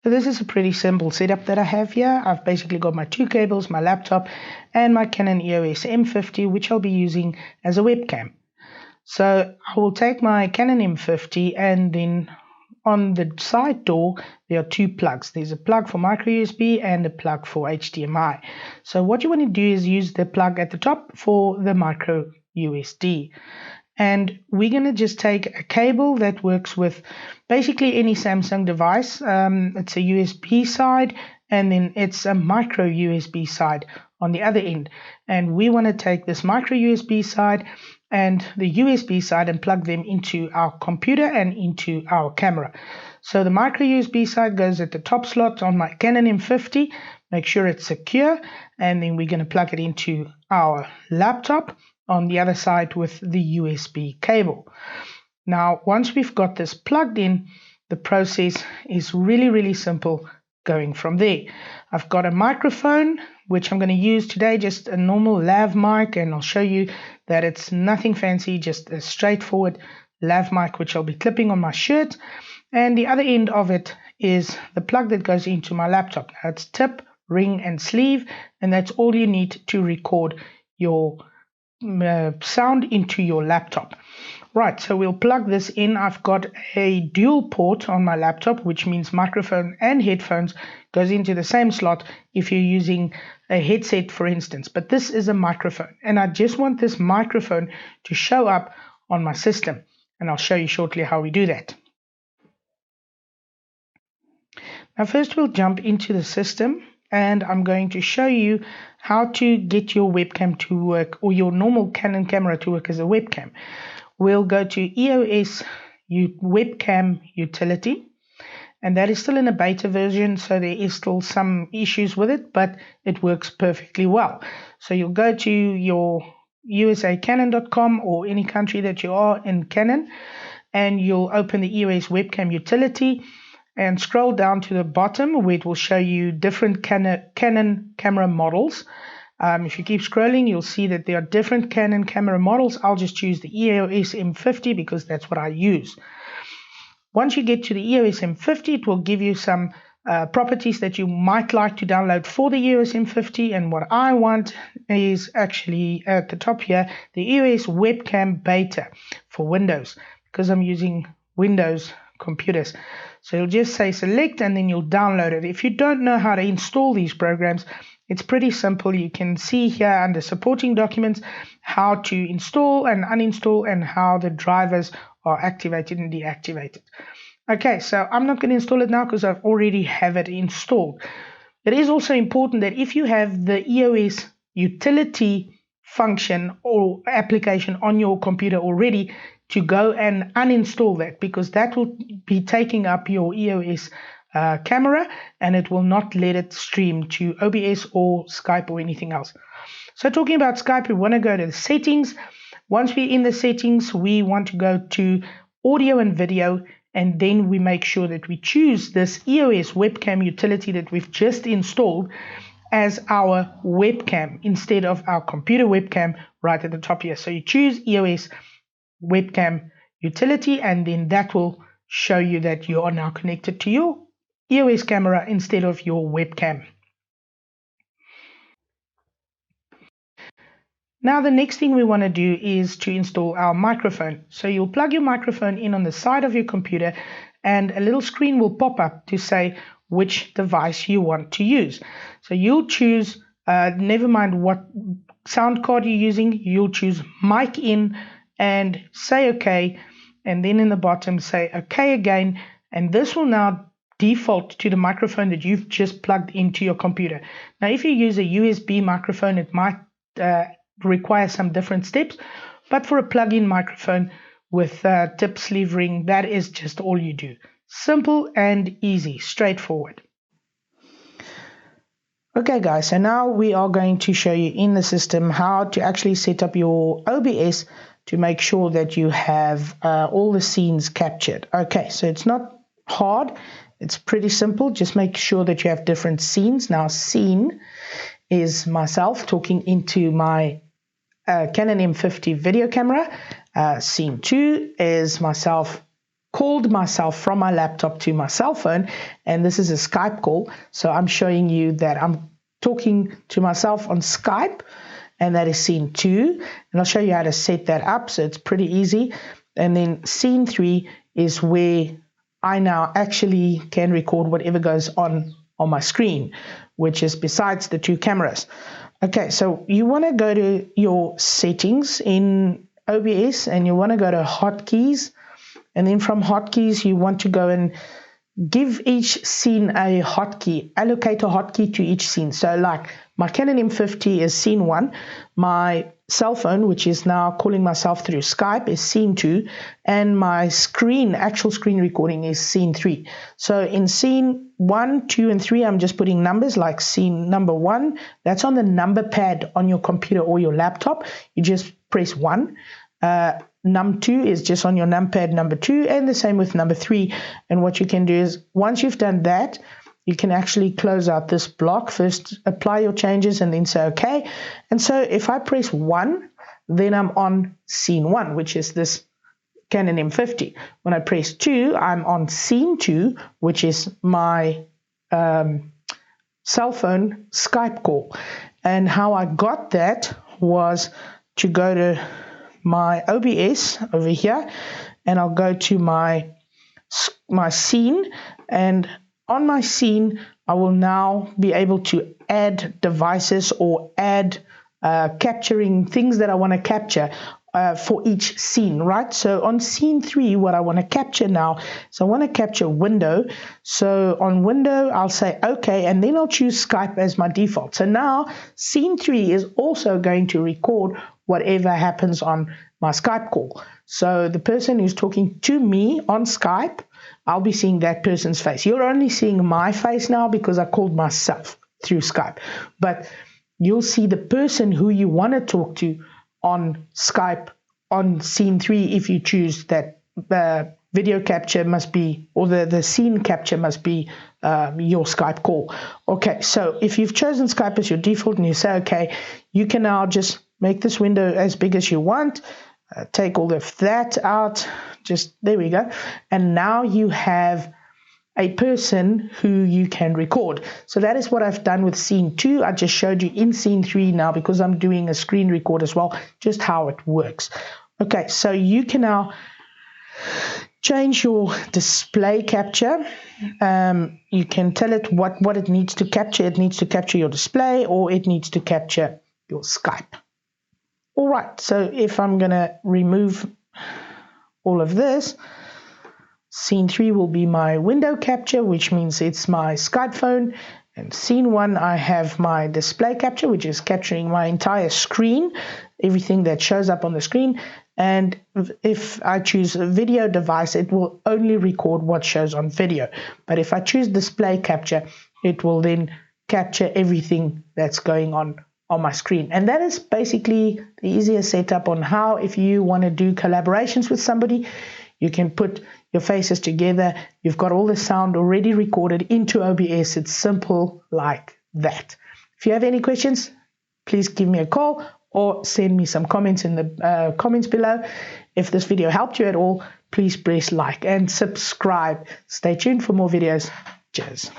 So this is a pretty simple setup that I have here. I've basically got my two cables, my laptop, and my Canon EOS M50, which I'll be using as a webcam. So I will take my Canon M50, and then on the side door there are two plugs. There's a plug for micro USB and a plug for HDMI. So what you want to do is use the plug at the top for the micro USB. And we're going to just take a cable that works with basically any Samsung device. It's a USB side, and then it's a micro USB side on the other end. And we want to take this micro USB side and the USB side and plug them into our computer and into our camera. So the micro USB side goes at the top slot on my Canon M50. Make sure it's secure, and then we're going to plug it into our laptop on the other side with the USB cable. Now, once we've got this plugged in, the process is really simple going from there. I've got a microphone, which I'm going to use today, just a normal lav mic, and I'll show you that it's nothing fancy, just a straightforward lav mic, which I'll be clipping on my shirt. And the other end of it is the plug that goes into my laptop. Now, it's tip, ring, and sleeve, and that's all you need to record your sound into your laptop. Right, so we'll plug this in. I've got a dual port on my laptop, which means microphone and headphones goes into the same slot if you're using a headset, for instance. But this is a microphone, and I just want this microphone to show up on my system, and I'll show you shortly how we do that. Now first we'll jump into the system, and I'm going to show you how to get your webcam to work, or your normal Canon camera to work as a webcam. We'll go to EOS webcam utility, and that is still in a beta version, so there is still some issues with it, but it works perfectly well. So you'll go to your usacanon.com or any country that you are in Canon, and you'll open the EOS webcam utility and scroll down to the bottom where it will show you different Canon camera models. If you keep scrolling, you'll see that there are different Canon camera models. I'll just choose the EOS M50 because that's what I use. Once you get to the EOS M50, it will give you some properties that you might like to download for the EOS M50. And what I want is actually at the top here, the EOS webcam beta for Windows, because I'm using Windows computers. So you'll just say select, and then you'll download it. If you don't know how to install these programs, it's pretty simple. You can see here under supporting documents how to install and uninstall and how the drivers are activated and deactivated. Okay, so I'm not going to install it now because I've already have it installed. It is also important that if you have the EOS utility function or application on your computer already, to go and uninstall that, because that will be taking up your EOS camera, and it will not let it stream to OBS or Skype or anything else. So talking about Skype, we want to go to the settings. Once we're in the settings, we want to go to audio and video, and then we make sure that we choose this EOS webcam utility that we've just installed as our webcam instead of our computer webcam right at the top here. So you choose EOS webcam utility, and then that will show you that you are now connected to your EOS camera instead of your webcam. Now the next thing we want to do is to install our microphone. So you'll plug your microphone in on the side of your computer, and a little screen will pop up to say which device you want to use. So you'll choose, never mind what sound card you're using, you'll choose mic in and say OK, and then in the bottom say OK again, and this will now default to the microphone that you've just plugged into your computer. Now if you use a USB microphone, it might require some different steps, but for a plug-in microphone with tip, sleeve, ring, that is just all you do. Simple and easy, straightforward. Okay guys, so now we are going to show you in the system how to actually set up your OBS to make sure that you have all the scenes captured. Okay, so it's not hard, it's pretty simple. Just make sure that you have different scenes. Now scene is myself talking into my Canon M50 video camera. Scene 2 is myself called myself from my laptop to my cell phone, and this is a Skype call. So I'm showing you that I'm talking to myself on Skype, and that is scene 2. And I'll show you how to set that up. So it's pretty easy. And then scene 3 is where I now actually can record whatever goes on my screen, which is besides the 2 cameras. Okay, so you want to go to your settings in OBS, and you want to go to hotkeys, and then from hotkeys you want to go and give each scene a hotkey, allocate a hotkey to each scene. So like my Canon M50 is scene 1, my cell phone, which is now calling myself through Skype, is scene 2, and my actual screen recording is scene 3. So in scene 1, 2, and 3, I'm just putting numbers, like scene number 1, that's on the number pad on your computer or your laptop. You just press 1. Num 2 is just on your numpad number 2, and the same with number 3. And what you can do is, once you've done that, you can actually close out this block. First apply your changes and then say okay. And so if I press 1, then I'm on scene 1, which is this Canon M50. When I press 2, I'm on scene 2, which is my cell phone Skype call. And how I got that was to go to my OBS over here, and I'll go to my scene, and on my scene I will now be able to add devices or add capturing things that I want to capture for each scene, right? So on scene 3, what I want to capture now, so I want to capture window. So on window, I'll say okay, and then I'll choose Skype as my default. So now scene 3 is also going to record whatever happens on my Skype call. So the person who's talking to me on Skype, I'll be seeing that person's face. You're only seeing my face now because I called myself through Skype, but you'll see the person who you want to talk to on Skype on scene 3 if you choose that video capture must be, or the scene capture must be your Skype call. Okay, so if you've chosen Skype as your default and you say okay, you can now just make this window as big as you want, take all of that out, just there we go, and now you have a person who you can record. So that is what I've done with scene 2. I just showed you in scene 3 now, because I'm doing a screen record as well, just how it works. Okay, so you can now change your display capture. You can tell it what it needs to capture. It needs to capture your display, or it needs to capture your Skype. All right, so if I'm going to remove all of this, scene 3 will be my window capture, which means it's my Skype phone. And scene 1, I have my display capture, which is capturing my entire screen, everything that shows up on the screen. And if I choose a video device, it will only record what shows on video. But if I choose display capture, it will then capture everything that's going on my screen. And that is basically the easiest setup on how, if you want to do collaborations with somebody, you can put your faces together. You've got all the sound already recorded into OBS. It's simple like that. If you have any questions, please give me a call or send me some comments in the comments below. If this video helped you at all, please press like and subscribe. Stay tuned for more videos. Cheers.